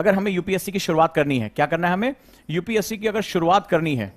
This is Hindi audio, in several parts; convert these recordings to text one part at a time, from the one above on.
अगर हमें यूपीएससी की शुरुआत करनी है, क्या करना है हमें? यूपीएससी की अगर शुरुआत करनी है,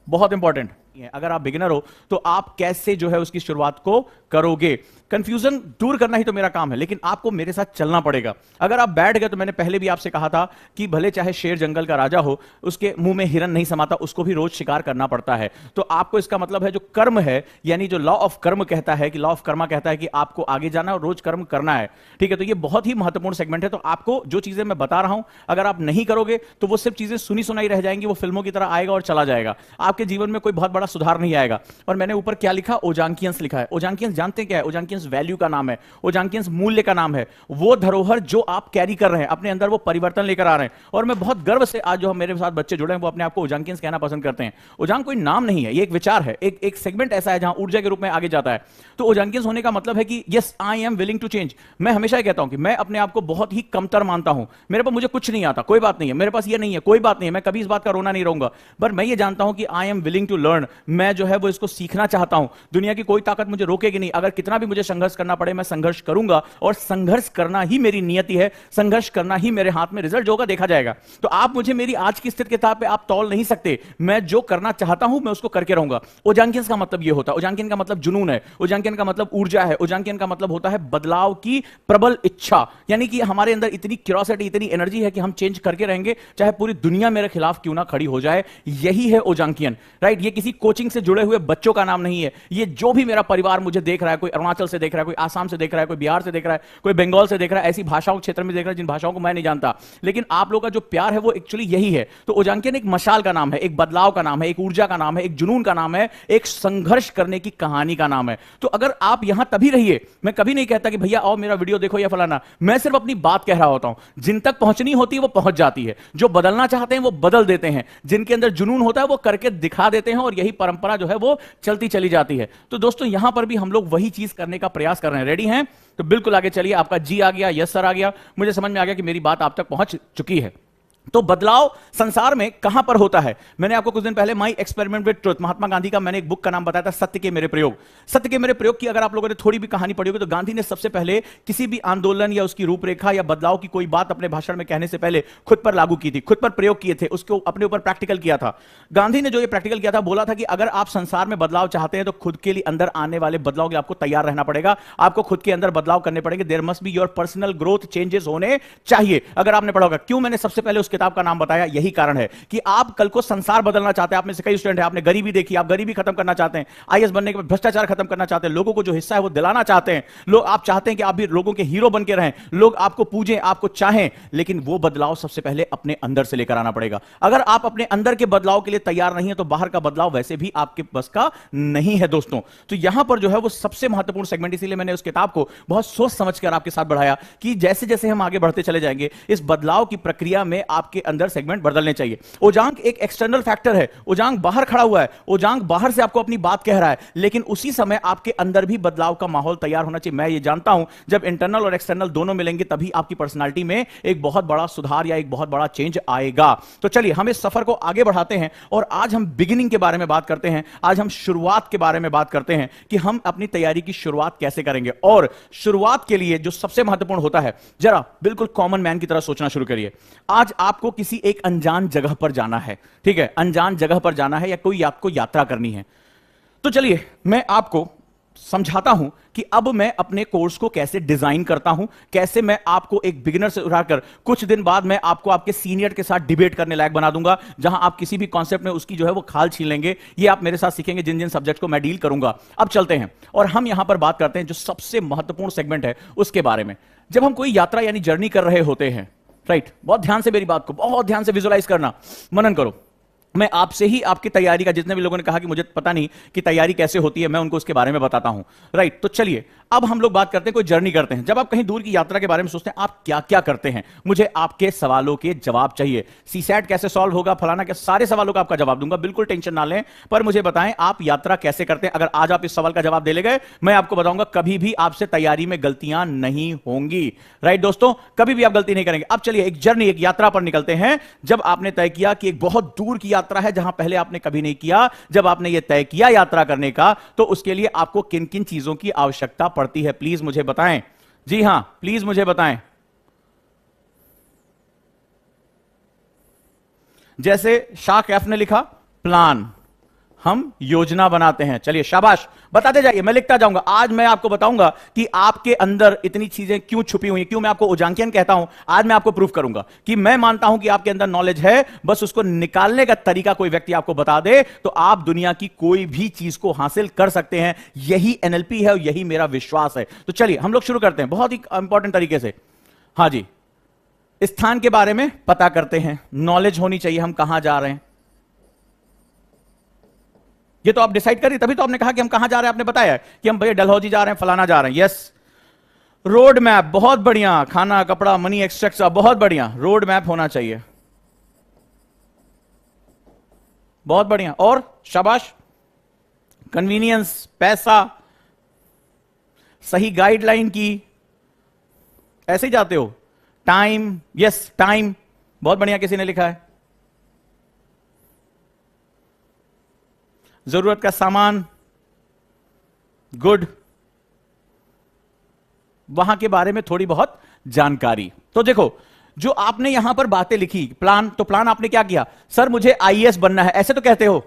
बहुत इंपॉर्टेंट, अगर आप बिगिनर हो तो आप कैसे जो है उसकी शुरुआत को करोगे? कंफ्यूजन दूर करना ही तो मेरा काम है, लेकिन आपको मेरे साथ चलना पड़ेगा। अगर आप बैठ गए तो मैंने पहले भी आपसे कहा था कि भले चाहे शेर जंगल का राजा हो, उसके मुंह में हिरन नहीं समाता, उसको भी रोज शिकार करना पड़ता है। तो आपको इसका मतलब है जो कर्म है, यानी जो लॉ ऑफ कर्म कहता है कि लॉ ऑफ कर्मा कहता है कि आपको आगे जाना और रोज कर्म करना है। ठीक है, तो ये बहुत ही महत्वपूर्ण सेगमेंट है। तो आपको जो चीजें मैं बता रहा हूं, अगर आप नहीं करोगे तो वो सिर्फ चीजें सुनी सुनाई रह जाएंगी, वो फिल्मों की तरह आएगा और चला जाएगा, आपके जीवन में कोई बहुत बड़ा सुधार नहीं आएगा। और मैंने ऊपर क्या लिखा? ओजांकियंस लिखा है। ओजांकियंस जानते क्या है? ओजांकियंस वैल्यू का नाम है, ओजांकियंस मूल्य का नाम है, वो धरोहर जो आप कैरी कर रहे हैं अपने अंदर, वो परिवर्तन लेकर आ रहे हैं। और मैं बहुत गर्व से आज जो मेरे साथ बच्चे जुड़े हैं वो अपने आप को ओजांकियंस कहना पसंद करते हैं। ओजांक कोई नाम नहीं है, ये एक विचार है, एक सेगमेंट ऐसा है जहां ऊर्जा के रूप में आगे जाता है। तो ओजांकियंस होने का मतलब है कि yes I am willing to change. मैं हमेशा ये कहता हूं कि मैं अपने आप को बहुत ही कमतर मानता हूं, मेरे पास मुझे कुछ नहीं आता, कोई बात नहीं है, मेरे पास ये नहीं है, कोई बात नहीं है, मैं कभी इस बात का रोना नहीं रहूंगा। पर मैं ये जानता हूं कि I am willing to learn, मैं जो है वो इसको सीखना चाहता हूं। दुनिया की कोई ताकत मुझे रोकेगी नहीं, अगर कितना भी मुझे संघर्ष करना पड़े मैं संघर्ष करूंगा, और संघर्ष करना ही मेरी नियति है, संघर्ष करना ही मेरे हाथ में, रिजल्ट जो होगा देखा जाएगा। तो आप मुझे मेरी आज की स्थिति के ताप पे आप तौल नहीं सकते, मैं जो करना चाहता हूं मैं उसको करके रहूंगा। ओजांकियंस का मतलब ये होता है, ओजांकियन का मतलब जुनून है, ओजांकियन का मतलब ऊर्जा है, ओजांकियन का मतलब होता है बदलाव की प्रबल इच्छा, यानी कि हमारे अंदर इतनी क्यूरियोसिटी, इतनी एनर्जी है कि हम चेंज करके रहेंगे, चाहे पूरी दुनिया मेरे खिलाफ क्यों ना खड़ी हो जाए। यही है ओजांकियन, राइट? ये किसी कोचिंग से जुड़े हुए बच्चों का नाम नहीं है, ये जो भी मेरा परिवार मुझे देख रहा है, कोई अरुणाचल से देख रहा है, कोई आसाम से देख रहा है, कोई बिहार से देख रहा है, कोई बंगाल से देख रहा है, ऐसी भाषाओं के क्षेत्र में देख रहा है जिन भाषाओं को मैं नहीं जानता, लेकिन आप लोगों का जो प्यार है वो एक्चुअली यही है। तो ओजांकियन एक मशाल का नाम है, एक बदलाव का नाम है, एक ऊर्जा का नाम है, एक जुनून का नाम है, एक संघर्ष करने की कहानी का नाम है। तो अगर आप यहां तभी रहिए, मैं कभी नहीं कहता कि भैया आओ मेरा वीडियो देखो या फलाना, मैं सिर्फ अपनी बात कह रहा होता हूं। जिन तक पहुंचनी होती है वो पहुंच जाती है, जो बदलना चाहते हैं वो बदल देते हैं, जिनके अंदर जुनून होता है वो करके दिखा देते हैं, और यही परंपरा जो है वो चलती चली जाती है। तो दोस्तों यहां पर भी हम लोग वही चीज करने का प्रयास कर रहे हैं। रेडी हैं? तो बिल्कुल आगे चलिए। आपका जी आ गया, यस सर आ गया, मुझे समझ में आ गया कि मेरी बात आप तक पहुंच चुकी है। तो बदलाव संसार में कहां पर होता है? मैंने आपको कुछ दिन पहले my experiment with truth, Mahatma Gandhi का मैंने एक बुक का नाम बताया था, सत्य के मेरे प्रयोग। सत्य के मेरे प्रयोग की अगर आप लोगों ने थोड़ी भी कहानी पढ़ी होगी तो गांधी ने सबसे पहले किसी भी आंदोलन या उसकी रूपरेखा या बदलाव की कोई बात अपने भाषण में कहने से पहले खुद पर लागू की थी, खुद पर प्रयोग किए थे, उसको अपने ऊपर प्रैक्टिकल किया था। गांधी ने जो ये प्रैक्टिकल किया था, बोला था कि अगर आप संसार में बदलाव चाहते हैं तो खुद के लिए अंदर आने वाले बदलाव के लिए आपको तैयार रहना पड़ेगा, आपको खुद के अंदर बदलाव करने पड़ेंगे। There must be your personal growth, changes होने चाहिए। अगर आपने पढ़ा होगा, क्यों मैंने सबसे पहले उस किताब का नाम बताया, यही कारण है कि आप कल को संसार बदलना चाहते हैं। आप में से कई स्टूडेंट हैं, आपने गरीबी देखी, आप गरीबी खत्म करना चाहते हैं, आईएएस बनने के बाद भ्रष्टाचार खत्म करना चाहते हैं, लोगों को जो हिस्सा है वो दिलाना चाहते हैं, लोग आप चाहते हैं कि आप भी लोगों के हीरो बन के रहें, लोग आपको पूजें, आपको चाहें, लेकिन वो बदलाव सबसे पहले अपने अंदर से लेकर आना पड़ेगा। अगर आप अपने अंदर के बदलाव के लिए तैयार नहीं है तो बाहर का बदलाव वैसे भी आपके बस का नहीं है दोस्तों। तो यहां पर जो है वो सबसे महत्वपूर्ण सेगमेंट, इसीलिए मैंने उस किताब को बहुत सोच समझकर आपके साथ बढ़ाया कि जैसे जैसे हम आगे बढ़ते चले जाएंगे इस बदलाव की प्रक्रिया में आपके अंदर सेगमेंट बदलने चाहिए। ओजांक एक एक्सटर्नल फैक्टर है, ओजांक बाहर खड़ा हुआ है, ओजांक बाहर से आपको अपनी बात कह रहा है, लेकिन उसी समय आपके अंदर भी बदलाव का माहौल तैयार होना चाहिए। मैं ये जानता हूं जब इंटरनल और एक्सटर्नल दोनों मिलेंगे तभी आपकी पर्सनालिटी में एक बहुत बड़ा सुधार या एक बहुत बड़ा चेंज आएगा। तो चलिए हम इस सफर को आगे बढ़ाते हैं और आज हम बिगिनिंग के बारे में बात करते हैं, आज हम शुरुआत के बारे में बात करते हैं कि हम अपनी तैयारी की शुरुआत कैसे करेंगे। और शुरुआत के लिए जो सबसे महत्वपूर्ण होता है, जरा बिल्कुल कॉमन मैन की तरह सोचना शुरू करिए। आज आपको किसी एक अनजान जगह पर जाना है, ठीक है, अनजान जगह पर जाना है या कोई आपको यात्रा करनी है। तो चलिए मैं आपको समझाता हूं कि अब मैं अपने कोर्स को कैसे डिजाइन करता हूं, कैसे मैं आपको एक बिगिनर से उठाकर कुछ दिन बाद मैं आपको आपके सीनियर के साथ डिबेट करने लायक बना दूंगा, जहां आप किसी भी कॉन्सेप्ट में उसकी जो है वो खाल छीन लेंगे। ये आप मेरे साथ सीखेंगे जिन जिन सब्जेक्ट को मैं डील करूंगा। अब चलते हैं और हम यहां पर बात करते हैं जो सबसे महत्वपूर्ण सेगमेंट है उसके बारे में। जब हम कोई यात्रा यानी जर्नी कर रहे होते हैं, राइट, बहुत ध्यान से मेरी बात को बहुत ध्यान से विजुअलाइज करना, मनन करो। मैं आपसे ही आपकी तैयारी का, जितने भी लोगों ने कहा कि मुझे पता नहीं कि तैयारी कैसे होती है, मैं उनको उसके बारे में बताता हूं, राइट। तो चलिए अब हम लोग बात करते हैं, कोई जर्नी करते हैं। जब आप कहीं दूर की यात्रा के बारे में सोचते हैं आप क्या क्या करते हैं, मुझे आपके सवालों के जवाब चाहिए। सीसैट कैसे सॉल्व होगा, फलाना क्या, सारे सवालों का आपका जवाब दूंगा, बिल्कुल टेंशन ना लें। पर मुझे बताएं आप यात्रा कैसे करते हैं। अगर आज आप इस सवाल का जवाब दे ले गए, मैं आपको बताऊंगा कभी भी आपसे तैयारी में गलतियां नहीं होंगी, राइट दोस्तों, कभी भी आप गलती नहीं करेंगे। अब चलिए एक जर्नी, एक यात्रा पर निकलते हैं। जब आपने तय किया कि एक बहुत दूर की यात्रा है जहां पहले आपने कभी नहीं किया, जब आपने यह तय किया यात्रा करने का, तो उसके लिए आपको किन किन चीजों की आवश्यकता पड़ती है, प्लीज मुझे बताएं। जी हां, प्लीज मुझे बताएं। जैसे शाह कैफ ने लिखा प्लान, हम योजना बनाते हैं। चलिए शाबाश, बताते जाइए, मैं लिखता जाऊंगा। आज मैं आपको बताऊंगा कि आपके अंदर इतनी चीजें क्यों छुपी हुई हैं, क्यों मैं आपको उजांकियन कहता हूं। आज मैं आपको प्रूफ करूंगा कि मैं मानता हूं कि आपके अंदर नॉलेज है, बस उसको निकालने का तरीका कोई व्यक्ति आपको बता दे तो आप दुनिया की कोई भी चीज को हासिल कर सकते हैं। यही एनएलपी है और यही मेरा विश्वास है। तो चलिए हम लोग शुरू करते हैं बहुत ही इंपॉर्टेंट तरीके से। हां जी, स्थान के बारे में पता करते हैं, नॉलेज होनी चाहिए हम कहां जा रहे हैं। ये तो आप डिसाइड करिए, तभी तो आपने कहा कि हम कहां जा रहे हैं। आपने बताया कि हम भैया डलहौजी जा रहे हैं, फलाना जा रहे हैं। यस, रोड मैप बहुत बढ़िया, खाना कपड़ा मनी एक्सट्रैक्ट बहुत बढ़िया, रोड मैप होना चाहिए, बहुत बढ़िया। और शाबाश, कन्वीनियंस, पैसा, सही गाइडलाइन की, ऐसे ही जाते हो। टाइम, यस टाइम, बहुत बढ़िया, किसी ने लिखा है। जरूरत का सामान, गुड, वहां के बारे में थोड़ी बहुत जानकारी। तो देखो, जो आपने यहां पर बातें लिखी, प्लान, तो प्लान आपने क्या किया, सर मुझे आईएएस बनना है, ऐसे तो कहते हो।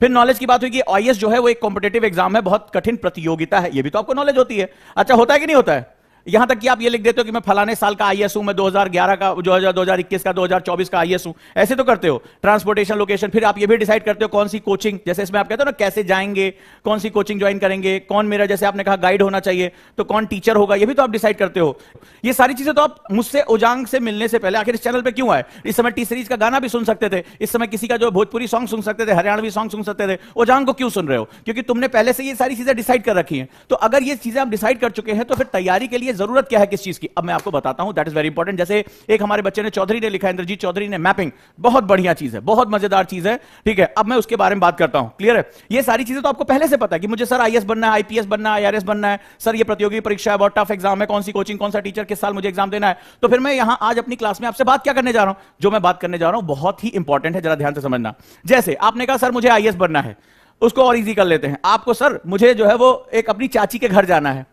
फिर नॉलेज की बात हुई कि आईएएस जो है वो एक कॉम्पिटेटिव एग्जाम है, बहुत कठिन प्रतियोगिता है, ये भी तो आपको नॉलेज होती है। अच्छा, होता है कि नहीं होता है? यहां तक कि आप ये लिख देते हो कि मैं फलाने साल का आईएएस हूं, मैं 2011 का, 2021 का, 2024 का आईएएस हूं, ऐसे तो करते हो। ट्रांसपोर्टेशन, लोकेशन, फिर आप ये भी डिसाइड करते हो कौन सी कोचिंग, जैसे इसमें आप कहते हो ना कैसे जाएंगे, कौन सी कोचिंग ज्वाइन करेंगे, कौन मेरा, जैसे आपने कहा गाइड होना चाहिए, तो कौन टीचर होगा, ये भी तो आप डिसाइड करते हो। ये सारी चीजें तो आप मुझसे उजांग से मिलने से पहले, आखिर इस चैनल पे क्यों आए? इस समय टी सीरीज का गाना भी सुन सकते थे, इस समय किसी का जो भोजपुरी सॉन्ग सुन सकते थे, हरियाणवी सॉन्ग सुन सकते थे। उजांग को क्यों सुन रहे हो? क्योंकि तुमने पहले से ये सारी चीजें डिसाइड कर रखी हैं। तो अगर ये चीजें आप डिसाइड कर चुके हैं तो फिर तैयारी के लिए जरूरत क्या है किस चीज की, अब मैं आपको बताता हूं। That is very important. जैसे एक हमारे बच्चे ने, चौधरी ने लिखा, इंद्रजीत चौधरी ने, मैपिंग बहुत बढ़िया चीज है, बहुत मजेदार चीज है, ठीक है। अब मैं उसके बारे में बात करता हूं, क्लियर है? ये सारी चीजें तो आपको पहले से पता है कि मुझे सर आईएएस बनना है, आईपीएस बनना है, आईआरएस बनना है, सर ये प्रतियोगी परीक्षा है, बहुत टफ एग्जाम है, कौन सी कोचिंग, कौन सा टीचर, किस साल मुझे एग्जाम देना है। तो फिर मैं यहां आज अपनी क्लास में आपसे बात क्या करने जा रहा हूं? जो मैं बात करने जा रहा हूं बहुत ही इंपॉर्टेंट है, जरा ध्यान से समझना। जैसे आपने कहा सर मुझे आईएएस बनना है, उसको और इजी कर लेते हैं। आपको सर मुझे जो है वो एक अपनी चाची के घर जाना है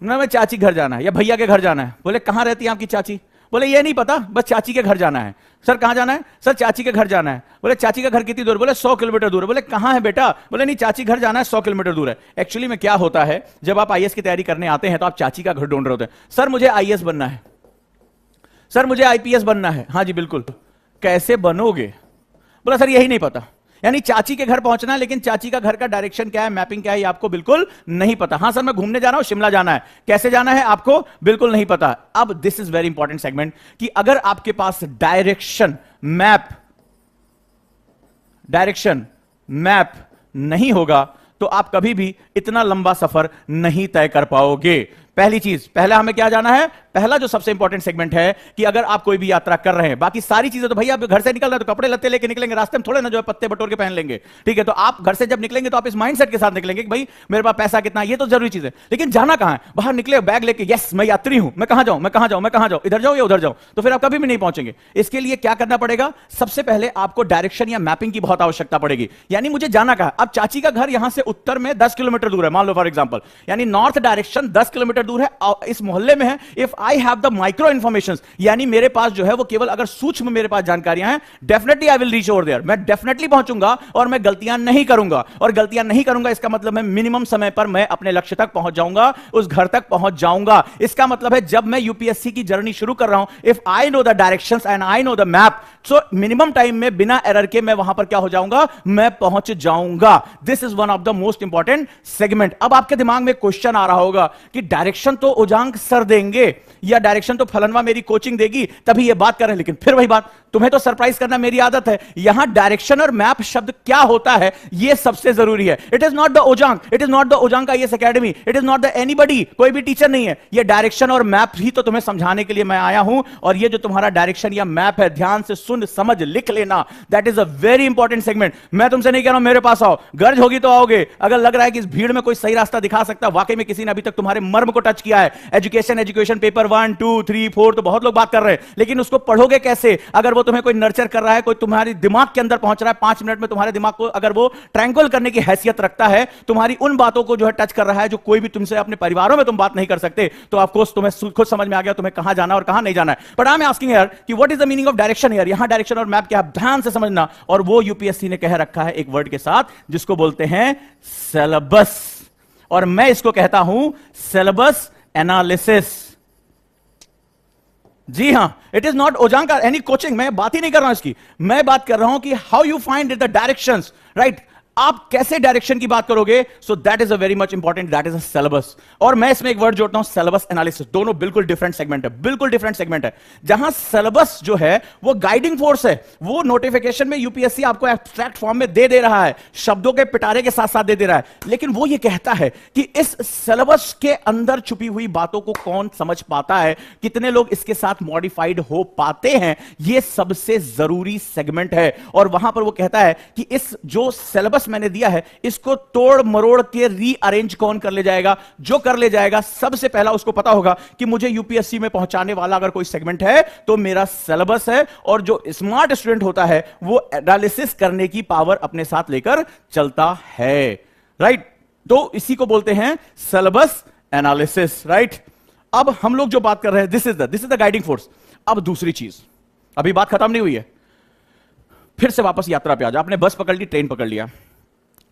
ना, मैं चाची घर जाना है या भैया के घर जाना है। बोले कहां रहती है आपकी चाची? बोले ये नहीं पता, बस चाची के घर जाना है। सर कहां जाना है? सर चाची के घर जाना है। बोले चाची का घर कितनी दूर? बोले 100 किलोमीटर दूर है। बोले कहां है बेटा? बोले नहीं, चाची घर जाना है, 100 किलोमीटर दूर है। एक्चुअली में क्या होता है, जब आप आईएएस की तैयारी करने आते हैं तो आप चाची का घर ढूंढ रहे होते हैं। सर मुझे आईएएस बनना है, सर मुझे आईपीएस बनना है। हाँ जी बिल्कुल, कैसे बनोगे? बोला सर यही नहीं पता। यानी चाची के घर पहुंचना है, लेकिन चाची का घर का डायरेक्शन क्या है, मैपिंग क्या है, ये आपको बिल्कुल नहीं पता। हाँ सर मैं घूमने जा रहा हूं, शिमला जाना है, कैसे जाना है आपको बिल्कुल नहीं पता। अब this is very important segment कि अगर आपके पास डायरेक्शन मैप नहीं होगा तो आप कभी भी इतना लंबा सफर नहीं तय कर पाओगे। पहली चीज, पहला हमें क्या जाना है, पहला जो सबसे इंपॉर्टेंट सेगमेंट है कि अगर आप कोई भी यात्रा कर रहे हैं, बाकी सारी चीजें तो भैया आप घर से निकल रहे हैं तो कपड़े लत्ते लेके निकलेंगे, रास्ते में थोड़े ना जो है पत्ते बटोर के पहन लेंगे, ठीक है। तो आप घर से जब निकलेंगे तो आप इस माइंडसेट के साथ निकलेंगे कि भाई मेरे पास पैसा कितना, ये तो जरूरी चीज है। लेकिन जाना कहां है? बाहर निकले बैग लेके, यस मैं यात्री हूं, मैं कहां जाऊं, मैं कहां जाऊं, मैं कहां जाऊं, इधर जाऊं या उधर जाऊं, तो फिर आप कभी भी नहीं पहुंचेंगे। इसके लिए क्या करना पड़ेगा? सबसे पहले आपको डायरेक्शन या मैपिंग की बहुत आवश्यकता पड़ेगी। यानी मुझे जाना कहां? अब चाची का घर यहां से उत्तर में 10 किलोमीटर दूर है, मान लो फॉर एग्जांपल, यानी नॉर्थ डायरेक्शन 10 किलोमीटर दूर है, इस मोहल्ले में है। If I have the micro information, यानी मेरे पास जो है वो केवल अगर सूक्ष्म मेरे पास जानकारियां हैं, definitely I will reach over there, मैं डेफिनेटली पहुंचूंगा और मैं गलतियां नहीं करूंगा। और गलतियां नहीं करूंगा इसका मतलब है मिनिमम समय पर मैं अपने लक्ष्य तक पहुंच जाऊंगा, उस घर तक पहुंच जाऊंगा। इसका मतलब है जब मैं यूपीएससी की जर्नी शुरू कर रहा हूं, if I know the directions and I know the map, so minimum time में बिना एरर के मैं वहां पर क्या हो जाऊंगा, मैं पहुंच जाऊंगा। This is one of the most important segment. अब आपके दिमाग में क्वेश्चन आ रहा होगा कि डायरेक्शन तो उजांग सर देंगे या डायरेक्शन तो फलनवा मेरी कोचिंग देगी, तभी ये बात कर रहे हैं। लेकिन फिर वही बात, तुम्हें तो सरप्राइज करना मेरी आदत है। यहां डायरेक्शन और मैप शब्द क्या होता है यह सबसे जरूरी है। It is not the Ujang, it is not the Ujang IAS academy, it is not the anybody, कोई भी टीचर नहीं है। यह डायरेक्शन और मैप ही तो तुम्हें समझाने के लिए मैं आया हूं। और ये जो तुम्हारा डायरेक्शन या मैप है, ध्यान से सुन समझ लिख लेना, that is a very important segment. मैं तुमसे नहीं कह रहा हूं मेरे पास आओ, गर्ज होगी तो आओगे। अगर लग रहा है कि इस भीड़ में कोई सही रास्ता दिखा सकता, वाकई में किसी ने अभी तक तुम्हारे मर्म को टच किया है। एजुकेशन एजुकेशन पेपर 1 2 3 4 तो बहुत लोग बात कर रहे हैं, लेकिन उसको पढ़ोगे कैसे? अगर वो तुम्हें कोई नर्चर कर रहा है, कोई तुम्हारी दिमाग के अंदर पहुंच रहा है, 5 मिनट में तुम्हारे दिमाग को अगर वो ट्रैंगल करने की हैसियत रखता है, तुम्हारी उन बातों को जो है टच कर रहा है जो कोई भी तुमसे अपने परिवारों में तुम बात नहीं कर सकते, तो ऑफ कोर्स तुम्हें खुद समझ में आ गया तुम्हें कहां जाना और कहां नहीं जाना है। But I am asking here कि what is the meaning of direction here? यहां डायरेक्शन और मैप क्या है, ध्यान से समझना। और वो यूपीएससी ने कह रखा है एक वर्ड के साथ जिसको बोलते हैं सिलेबस, और मैं इसको कहता हूं सिलेबस एनालिसिस। जी हां, इट इज नॉट ओजांग का एनी कोचिंग, मैं बात ही नहीं कर रहा हूं इसकी, मैं बात कर रहा हूं कि how you find the directions, right? आप कैसे डायरेक्शन की बात करोगे, so that is a very much important, that is a syllabus. और मैं इसमें एक वर्ड जोड़ता हूं, सिलेबस एनालिसिस। दोनों बिल्कुल डिफरेंट सेगमेंट है, बिल्कुल डिफरेंट सेगमेंट है। जहां सिलेबस जो है वो गाइडिंग फोर्स है, वो नोटिफिकेशन में यूपीएससी आपको एब्स्ट्रैक्ट फॉर्म में दे रहा है, शब्दों के पिटारे के साथ साथ दे रहा है, लेकिन वो ये कहता है कि इस सिलेबस के अंदर छुपी हुई बातों को कौन समझ पाता है, कितने लोग इसके साथ मॉडिफाइड हो पाते हैं, ये सबसे जरूरी सेगमेंट है। और वहां पर वो कहता है कि इस जो सिलेबस मैंने दिया है इसको तोड़ मरोड़ के रीअरेंज कौन कर ले जाएगा? जो कर ले जाएगा सबसे पहला उसको पता होगा कि मुझे यूपीएससी में पहुंचाने वाला अगर कोई सेगमेंट है तो मेरा सिलेबस है, और जो स्मार्ट स्टूडेंट होता है वो एनालिसिस करने की पावर अपने साथ लेकर चलता है, राइट? तो इसी को बोलते हैं सिलेबस एनालिसिस, राइट? अब हम लोग जो बात कर रहे हैं, this is the guiding force. अब दूसरी चीज, अभी बात खत्म नहीं हुई है, फिर से वापस यात्रा पे आ जा। आपने बस पकड़ ली, ट्रेन पकड़ लिया,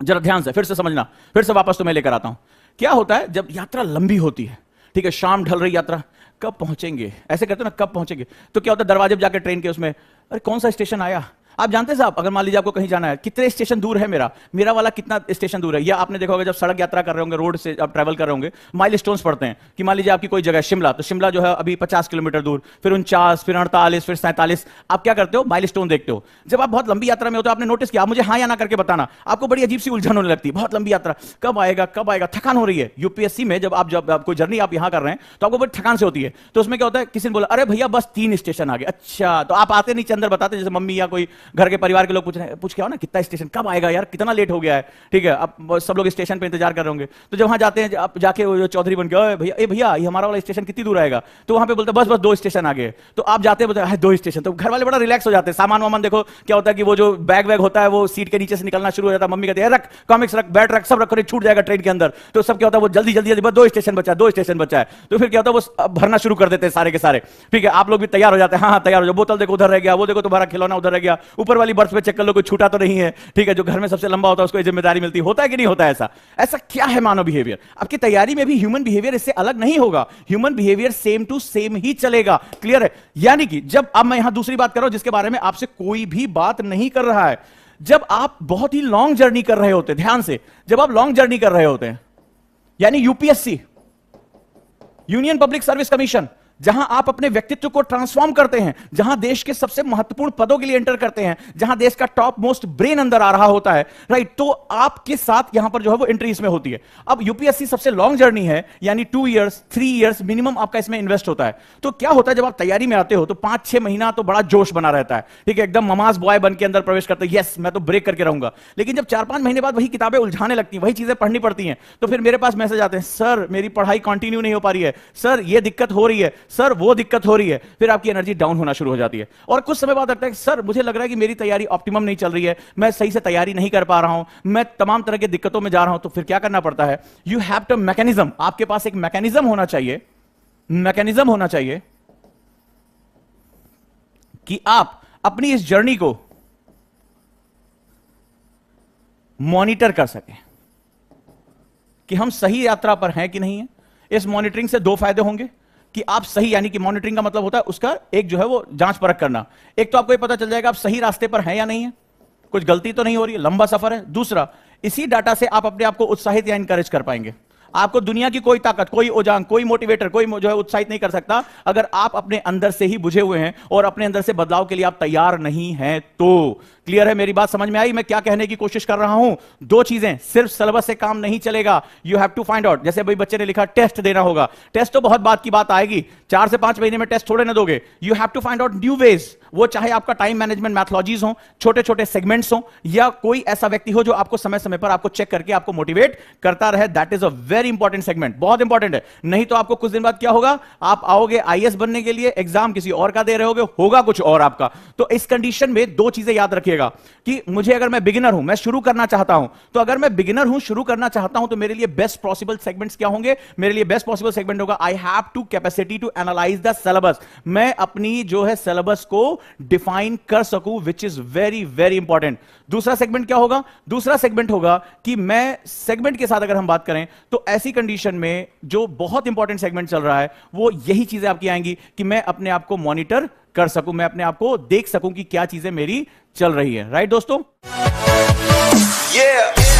जरा ध्यान से फिर से समझना, फिर से वापस तुम्हें लेकर आता हूं। क्या होता है जब यात्रा लंबी होती है, ठीक है, शाम ढल रही यात्रा, कब पहुंचेंगे ऐसे कहते हो ना, कब पहुंचेंगे, तो क्या होता है दरवाजे पे जाकर ट्रेन के उसमें, अरे कौन सा स्टेशन आया? आप जानते हैं साहब, अगर मान लीजिए आपको कहीं जाना है, कितने स्टेशन दूर है मेरा वाला कितना स्टेशन दूर है, या आपने देखा होगा जब सड़क यात्रा कर रहे होंगे, रोड से आप ट्रैवल कर रहे होंगे, माइलस्टोन्स पढ़ते हैं कि मान लीजिए आपकी कोई जगह शिमला, तो शिमला जो है अभी 50 किलोमीटर दूर, फिर 49, फिर 48, फिर 47, आप क्या करते हो? माइलस्टोन देखते हो। जब आप बहुत लंबी यात्रा में होते हो, आपने नोटिस किया, आप मुझे हाँ या ना करके बताना, आपको बड़ी अजीब सी उलझन होने लगती है, बहुत लंबी यात्रा कब आएगा कब आएगा, थकान हो रही है। यूपीएससी में जब आप कोई जर्नी आप यहां कर रहे हैं तो आपको बड़ी थकान से होती है, तो उसमें क्या होता है, किसी ने बोला अरे भैया बस 3 स्टेशन आ गए, अच्छा, तो आप आते नीचे अंदर बताते, जैसे मम्मी या कोई घर के परिवार के लोग पूछ के आओ ना कितना स्टेशन कब आएगा यार, कितना लेट हो गया है, ठीक है, अब सब लोग स्टेशन पे इंतजार कर रहे होंगे, तो जब वहां जाते हैं, आप जाके वो चौधरी बन के, भैया ये हमारा वाला स्टेशन कितनी दूर आएगा, तो वहां पे बोलते बस 2 स्टेशन आ गए, तो आप जाते हैं 2 स्टेशन, तो घर वाले बड़ा रिलैक्स हो जाते हैं। सामान वामान देखो क्या होता है कि वो जो बैग होता है वो सीट के नीचे से निकलना शुरू हो जाता है, मम्मी कहती है रख कॉमिक्स रख, बैट रख, सब रख, छूट जाएगा ट्रेन के अंदर, तो सब क्या होता है वो जल्दी जल्दी बस 2 स्टेशन बचा है, 2 स्टेशन बचा है, तो फिर क्या होता है वो भरना शुरू कर देते हैं सारे के सारे, ठीक है, आप लोग भी तैयार हो जाते हैं, हाँ तैयार हो जाओ, बोतल देखो उधर रह गया, वो देखो तुम्हारा खिलौना उधर रह गया, ऊपर वाली बर्थ पे चेक कर लो कोई छूटा तो नहीं है, ठीक है, जो घर में सबसे लंबा होता है उसको जिम्मेदारी मिलती होता है कि नहीं होता है? ऐसा क्या है मानव बिहेवियर? आपकी तैयारी में भी ह्यूमन बिहेवियर इससे अलग नहीं होगा, human behaviour same to same ही चलेगा, क्लियर है? यानी कि जब अब मैं यहां दूसरी बात कर रहा हूं जिसके बारे में आपसे कोई भी बात नहीं कर रहा है, जब आप बहुत ही लॉन्ग जर्नी कर रहे होते, ध्यान से, जब आप लॉन्ग जर्नी कर रहे होते हैं, यानी UPSC, union public service commission, जहां आप अपने व्यक्तित्व को ट्रांसफॉर्म करते हैं, जहां देश के सबसे महत्वपूर्ण पदों के लिए एंटर करते हैं, जहां देश का टॉप मोस्ट ब्रेन अंदर आ रहा होता है, राइट, तो आपके साथ यहां पर जो है वो एंट्री इसमें होती है। अब यूपीएससी सबसे लॉन्ग जर्नी है, यानी 2 इयर्स 3 इयर्स मिनिमम आपका इसमें इन्वेस्ट होता है। तो क्या होता है जब आप तैयारी में आते हो तो 5-6 महीना तो बड़ा जोश बना रहता है, ठीक है, एकदम ममाज बॉय बन के अंदर प्रवेश करते हैं, यस मैं तो ब्रेक करके रहूंगा। लेकिन जब 4-5 महीने बाद वही किताबें उलझाने लगती हैं, वही चीजें पढ़नी पड़ती हैं, तो फिर मेरे पास मैसेज आते हैं, सर मेरी पढ़ाई कंटिन्यू नहीं हो पा रही है, सर ये दिक्कत हो रही है, सर वो दिक्कत हो रही है, फिर आपकी एनर्जी डाउन होना शुरू हो जाती है। और कुछ समय बाद लगता है सर मुझे लग रहा है कि मेरी तैयारी ऑप्टिमम नहीं चल रही है, मैं सही से तैयारी नहीं कर पा रहा हूं, मैं तमाम तरह की दिक्कतों में जा रहा हूं, तो फिर क्या करना पड़ता है? यू हैव टू मैकेनिज्म, आपके पास एक मैकेनिज्म होना चाहिए, मैकेनिज्म होना चाहिए कि आप अपनी इस जर्नी को मॉनिटर कर सकें कि हम सही यात्रा पर हैं कि नहीं है। इस मॉनिटरिंग से 2 फायदे होंगे कि आप सही, यानी कि मॉनिटरिंग का मतलब होता है उसका एक जो है वो जांच परख करना, एक तो आपको ये पता चल जाएगा आप सही रास्ते पर हैं या नहीं है, कुछ गलती तो नहीं हो रही है, लंबा सफर है। दूसरा, इसी डाटा से आप अपने आप को उत्साहित या इनकरेज कर पाएंगे। आपको दुनिया की कोई ताकत, कोई ओजांग, कोई मोटिवेटर, कोई जो है उत्साहित नहीं कर सकता अगर आप अपने अंदर से ही बुझे हुए हैं और अपने अंदर से बदलाव के लिए आप तैयार नहीं हैं तो। क्लियर है? मेरी बात समझ में आई मैं क्या कहने की कोशिश कर रहा हूं? 2 चीजें, सिर्फ सिलेबस से काम नहीं चलेगा, you have to find out. जैसे भाई बच्चे ने लिखा टेस्ट देना होगा, टेस्ट तो बहुत बात की बात आएगी, 4 से 5 महीने में टेस्ट थोड़े ना दोगे। You have to find out new ways, वो चाहे आपका टाइम मैनेजमेंट मैथोलॉजीज हो, छोटे छोटे सेगमेंट्स हो, या कोई ऐसा व्यक्ति हो जो आपको समय समय पर आपको चेक करके आपको मोटिवेट करता रहे। That is a very very important segment, बहुत इंपॉर्टेंट है। नहीं तो आपको कुछ दिन बाद क्या होगा, आप आओगे आईएएस बनने के लिए, एग्जाम किसी और का दे रहे होगे, होगा कुछ और आपका। तो इस कंडीशन में दो चीजें याद रखिएगा कि मुझे, अगर मैं बिगिनर हूं, मैं शुरू करना चाहता हूं, तो अगर मैं बिगिनर हूं, शुरू करना चाहता हूं, तो मेरे लिए बेस्ट पॉसिबल सेगमेंट्स क्या होंगे? मेरे लिए बेस्ट पॉसिबल सेगमेंट होगा, I have to capacity to analyse the syllabus. मैं अपनी जो है सिलेबस को डिफाइन कर सकूं, which is very very important. दूसरा सेगमेंट क्या होगा? दूसरा सेगमेंट होगा कि मैं सेगमेंट के साथ अगर हम बात करें, तो ऐसी कंडीशन में जो बहुत इंपॉर्टेंट सेगमेंट चल रहा है, वो यही चीजें आपकी आएंगी कि मैं अपने आप को मॉनिटर कर सकूं, मैं अपने आप को देख सकूं कि क्या चीजें मेरी चल रही है। राइट दोस्तों? Yeah.